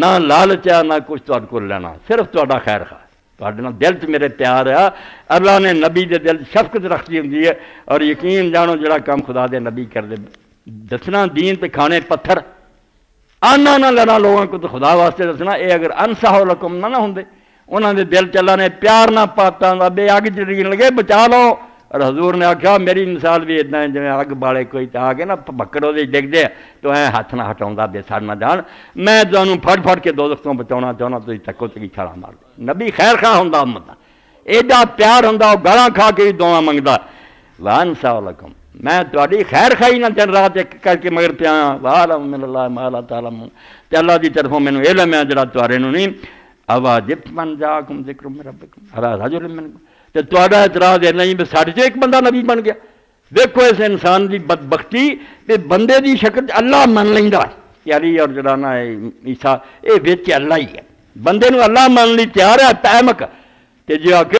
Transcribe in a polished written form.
نہ لالچ ہے نہ کچھ تہاڈے کول لینا، صرف تہاڈا خیر خواہ، تہاڈے نال دل چ میرے پیار ہے۔ اللہ نے نبی دے دل شفقت رکھتی ہوندی ہے، اور یقین جانو جڑا کام خدا دے نبی کردے، دسنا دین تے کھانے پتھر، آنا نہ لینا لوگوں کو تو خدا واسطے دسنا، اے اگر انصحو لکم نہ ہوندے، انہاں دے دل چ اللہ نے پیار نہ پاتا دا بے اگ جڑی لگے بچا لو۔ اور حضور نے آکھا میری مثال بھی اتنا ہے جویں اگ بالے کوئی آ کے نا بکڑ وہ ڈگ دے تو اے ہاتھ نہ ہٹاؤں بے سڑ نہ جان، میں تمہیں پھڑ کے دوزخ تو بچاؤنا چاہنا، تھی تکو تکی چھالا مار دو۔ نبی خیر خواہ ہوندا امت دا، ایڈا پیار ہوندا، وہ گالاں کھا کے بھی دعا منگدا، وانصحو لکم، میں تہاڈی خیر خواہی نہ دن رات ایک کر کے مگر پیا، وعلم من اللہ ما لا تعلمون، تے اللہ دی طرفوں مینوں علم ہے جڑا تہاڈے نوں نہیں۔ اواجبتم من جاءکم ذکر من ربکم علی رجل منکم، تے تہاڈا اعتراض ہے نہیں بھی ساڈے چ ایک بندہ نبی بن گیا۔ دیکھو اس انسان دی بدبختی تے بندے دی شکل اللہ من لیندا کہ علی اور جڑا نا عیسیٰ اے وچ اللہ ہی ہے، بندے نو اللہ من لی تیار ہے، تیمک تے جے